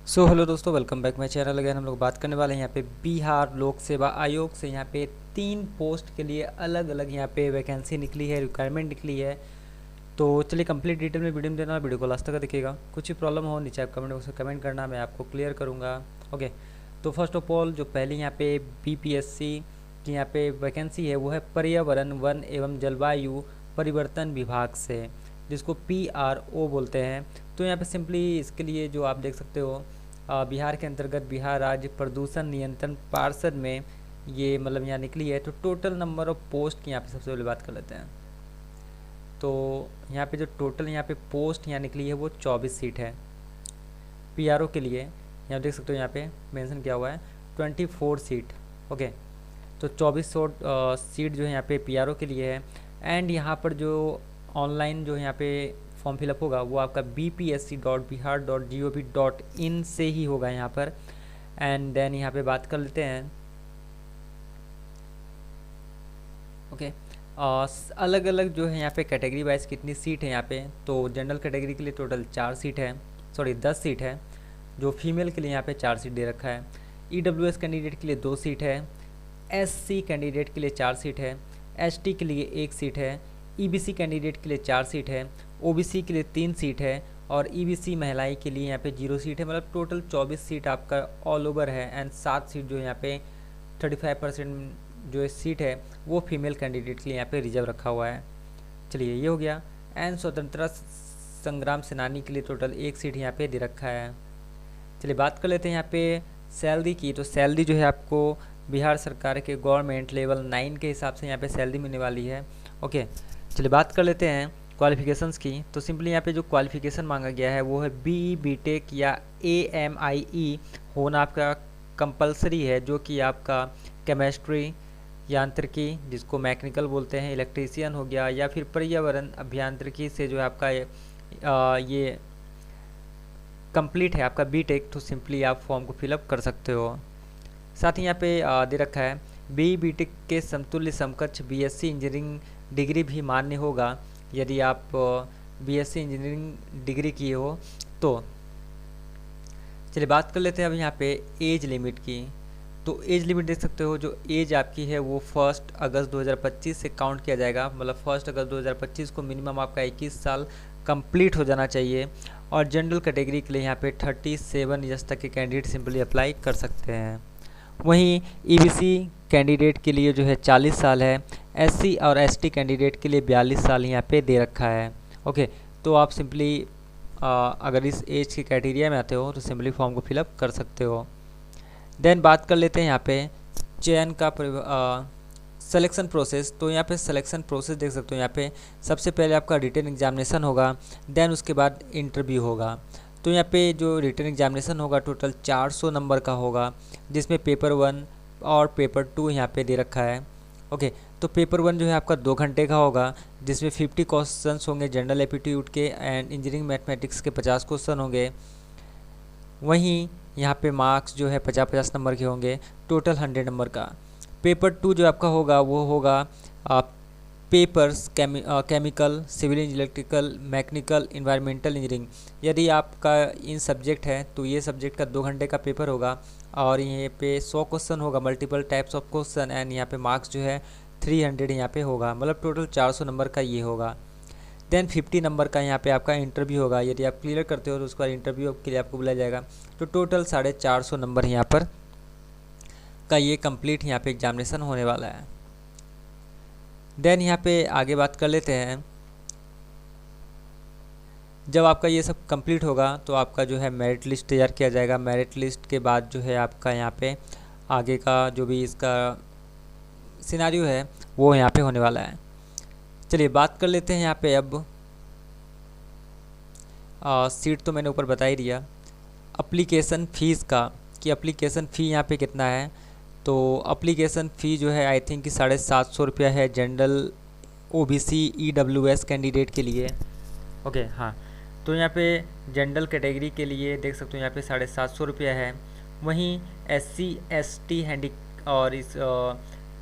Hello दोस्तों, welcome back my channel. Again हम लोग बात करने वाले हैं यहाँ पे बिहार लोक सेवा आयोग से यहाँ पे 3 पोस्ट के लिए अलग अलग यहाँ पे वैकेंसी निकली है, रिक्वायरमेंट निकली है। तो चलिए कंप्लीट डिटेल में वीडियो में देना, वीडियो को लास्ट तक देखिएगा। कुछ भी प्रॉब्लम हो नीचे आप कमेंट बॉक्स में कमेंट करना, मैं आपको क्लियर करूँगा। ओके, तो फर्स्ट ऑफ ऑल जो पहली यहाँ पे बीपीएससी की यहाँ पे वैकेंसी है वो है पर्यावरण वन एवं जलवायु परिवर्तन विभाग से, जिसको PRO बोलते हैं। तो यहाँ पे सिंपली इसके लिए जो आप देख सकते हो बिहार के अंतर्गत बिहार राज्य प्रदूषण नियंत्रण पार्षद में ये मतलब यहाँ निकली है। तो टोटल नंबर ऑफ पोस्ट की यहाँ पे सबसे पहले बात कर लेते हैं। तो यहाँ पे जो टोटल यहाँ पे पोस्ट यहाँ निकली है वो 24 सीट है PRO के लिए। यहाँ देख सकते हो यहाँ पे मेंशन किया हुआ है 24 सीट। ओके, तो 24 सीट जो है यहाँ पे PRO के लिए है। एंड यहाँ पर जो ऑनलाइन जो यहाँ पे फॉर्म फिलअप होगा वो आपका bpsc.bihar.gov.in से ही होगा यहाँ पर। एंड देन यहाँ पे बात कर लेते हैं। ओके, अलग अलग जो है यहाँ पे कैटेगरी वाइज कितनी सीट है यहाँ पे। तो जनरल कैटेगरी के लिए टोटल 4 सीट है, सॉरी 10 सीट है। जो फीमेल के लिए यहाँ पे 4 सीट दे रखा है। EWS कैंडिडेट के लिए 2 सीट है। SC कैंडिडेट के लिए 4 सीट है। ST के लिए 1 सीट है। EBC कैंडिडेट के लिए 4 सीट है। OBC के लिए 3 सीट है। और EBC महिलाएं के लिए यहाँ पे 0 सीट है। मतलब टोटल 24 सीट आपका ऑल ओवर है। एंड 7 सीट जो यहाँ पे 35% जो सीट है वो फीमेल कैंडिडेट के लिए यहाँ पे रिजर्व रखा हुआ है। चलिए ये हो गया। एंड स्वतंत्रता संग्राम सेनानी के लिए टोटल 1 सीट यहाँ पे दे रखा है। चलिए बात कर लेते हैं यहाँ पे सैलरी की। तो सैलरी जो है आपको बिहार सरकार के गवर्नमेंट लेवल 9 के हिसाब से यहाँ पे सैलरी मिलने वाली है। ओके, चलिए बात कर लेते हैं क्वालिफिकेशंस की। तो सिंपली यहाँ पे जो क्वालिफिकेशन मांगा गया है वो है BE BTech या AMIE होना आपका कंपलसरी है, जो कि आपका केमिस्ट्री, यांत्रिकी जिसको मैकेनिकल बोलते हैं, इलेक्ट्रीशियन हो गया, या फिर पर्यावरण अभियांत्रिकी से जो है आपका ये कंप्लीट है आपका BTech। तो सिंपली आप फॉर्म को फिलअप कर सकते हो। साथ ही यहाँ पे दे रखा है BE BTech के समतुल्य समकक्ष BSc इंजीनियरिंग डिग्री भी मान्य होगा यदि आप BSc इंजीनियरिंग डिग्री किए हो तो। चलिए बात कर लेते हैं अब यहाँ पे एज लिमिट की। तो एज लिमिट देख सकते हो, जो एज आपकी है वो 1 अगस्त 2025 से काउंट किया जाएगा। मतलब 1 अगस्त 2025 को मिनिमम आपका 21 साल कंप्लीट हो जाना चाहिए। और जनरल कैटेगरी के लिए यहाँ पे 37 ईयर्स तक के कैंडिडेट सिंपली अप्लाई कर सकते हैं। वहीं EBC कैंडिडेट के लिए जो है 40 साल है। SC और ST कैंडिडेट के लिए 42 साल यहाँ पे दे रखा है। ओके, तो आप सिंपली अगर इस एज के क्राइटेरिया में आते हो तो सिंपली फॉर्म को फिलअप कर सकते हो। देन बात कर लेते हैं यहाँ पे चयन का सिलेक्शन प्रोसेस। तो यहाँ पे सिलेक्शन प्रोसेस देख सकते हो, यहाँ पे सबसे पहले आपका रिटन एग्जामिनेशन होगा, देन उसके बाद इंटरव्यू होगा। तो यहाँ पे जो रिटन एग्जामिनेशन होगा टोटल 400 नंबर का होगा, जिसमें पेपर 1 और पेपर 2 यहाँ पे दे रखा है। ओके, तो पेपर 1 जो है आपका 2 घंटे का होगा, जिसमें 50 क्वेश्चंस होंगे जनरल एप्टीट्यूड के, एंड इंजीनियरिंग मैथमेटिक्स के 50 क्वेश्चन होंगे। वहीं यहाँ पे मार्क्स जो है 50-50 नंबर के होंगे, टोटल 100 नंबर का। पेपर 2 जो आपका होगा वो होगा papers chemical, civil, electrical, mechanical, environmental engineering. यदि आपका इन सब्जेक्ट है तो ये सब्जेक्ट का 2 घंटे का पेपर होगा। और यहाँ पे 100 क्वेश्चन होगा, multiple types of question, and यहाँ पे मार्क्स जो है 300 यहाँ पे होगा। मतलब टोटल 400 नंबर का ये होगा। देन 50 नंबर का यहाँ पे आपका इंटरव्यू होगा। यदि आप क्लियर करते हो तो उसके बाद इंटरव्यू के लिए आपको बुलाया जाएगा। तो टोटल 450 नंबर यहाँ पर का ये कंप्लीट यहाँ पे एग्जामिनेशन होने वाला है। देन यहाँ पे आगे बात कर लेते हैं। जब आपका ये सब कंप्लीट होगा तो आपका जो है मेरिट लिस्ट तैयार किया जाएगा। मेरिट लिस्ट के बाद जो है आपका यहाँ पे आगे का जो भी इसका सिनारियो है वो यहाँ पे होने वाला है। चलिए बात कर लेते हैं यहाँ पे अब सीट तो मैंने ऊपर बता ही दिया। एप्लीकेशन फ़ीस का कि एप्लीकेशन फ़ी यहाँ पे कितना है। तो एप्लीकेशन फ़ी जो है आई थिंक कि 750 रुपया है जनरल, OBC, EWS कैंडिडेट के लिए। ओके, हाँ, तो यहाँ पे जनरल कैटेगरी के लिए देख सकते हो यहाँ पे 750 रुपया है। वहीं SC ST हैंडी और इस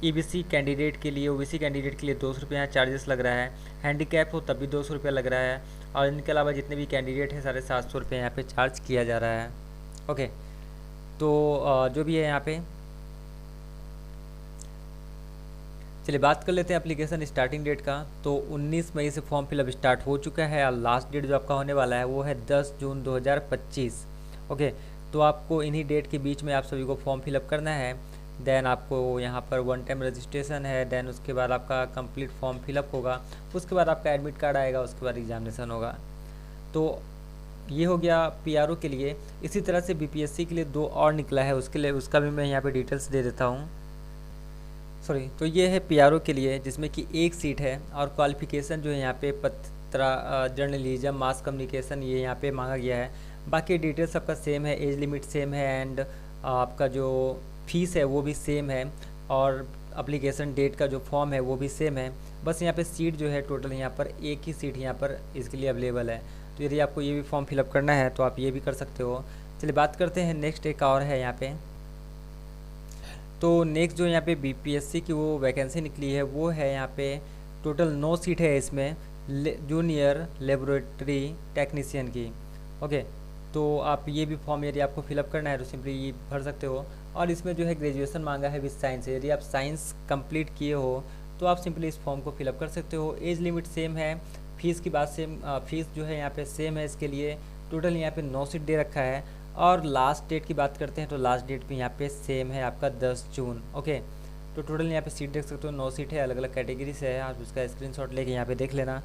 EBC कैंडिडेट के लिए, OBC कैंडिडेट के लिए 200 रुपया चार्जेस लग रहा है। हैंडीकैप हो तब भी 200 रुपया लग रहा है। और इनके अलावा जितने भी कैंडिडेट हैं 750 रुपये यहाँ पे चार्ज किया जा रहा है। ओके, तो जो भी है यहाँ पे, चलिए बात कर लेते हैं एप्लीकेशन स्टार्टिंग डेट का। तो 19 मई से फॉर्म फिलअप स्टार्ट हो चुका है और लास्ट डेट जो आपका होने वाला है वो है 10 जून 2025। ओके, तो आपको इन्हीं डेट के बीच में आप सभी को फॉर्म फिलअप करना है। देन आपको यहाँ पर वन टाइम रजिस्ट्रेशन है, देन उसके बाद आपका कंप्लीट फॉर्म फिलअप होगा, उसके बाद आपका एडमिट कार्ड आएगा, उसके बाद एग्जामिनेशन होगा। तो ये हो गया पीआरओ के लिए। इसी तरह से बीपीएससी के लिए 2 और निकला है, उसके लिए उसका भी मैं यहाँ पे डिटेल्स दे देता हूँ। सॉरी, तो ये है पीआरओ के लिए जिसमें कि 1 सीट है और क्वालिफिकेशन जो है यहाँ पे जर्नलिज्म, मास कम्युनिकेशन, ये यहाँ पे मांगा गया है। बाकी डिटेल्स आपका सेम है, एज लिमिट सेम है एंड आपका जो फीस है वो भी सेम है और अप्लीकेशन डेट का जो फॉर्म है वो भी सेम है। बस यहाँ पे सीट जो है टोटल यहाँ पर 1 ही सीट यहाँ पर इसके लिए अवेलेबल है। तो यदि आपको ये भी फॉर्म फिलअप करना है तो आप ये भी कर सकते हो। चलिए बात करते हैं नेक्स्ट, एक और है यहाँ पे। तो नेक्स्ट जो यहाँ पे बीपीएससी की वो वैकेंसी निकली है वो है यहाँ पे टोटल 9 सीट है इसमें, जूनियर लेबोरेटरी टेक्नीशियन की। ओके, तो आप ये भी फॉर्म यदि आपको फिलअप करना है तो सिंपली ये भर सकते हो। और इसमें जो है ग्रेजुएशन मांगा है विद साइंस, यदि आप साइंस कंप्लीट किए हो तो आप सिंपली इस फॉर्म को फिलअप कर सकते हो। एज लिमिट सेम है, फीस की बात सेम, फीस जो है यहाँ पे सेम है इसके लिए। टोटल यहाँ पे 9 सीट दे रखा है और लास्ट डेट की बात करते हैं तो लास्ट डेट भी यहाँ पे सेम है आपका 10 जून। ओके, तो टोटल यहाँ पे सीट देख सकते हो 9 सीट है, अलग अलग कैटेगरी से है, आप उसका स्क्रीनशॉट लेके यहाँ पे देख लेना।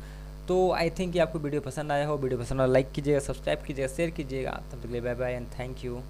तो आई थिंक कि आपको वीडियो पसंद आया हो, वीडियो पसंद आया लाइक कीजिएगा, सब्सक्राइब कीजिएगा, शेयर कीजिएगा। तब तक के लिए bye bye and thank you.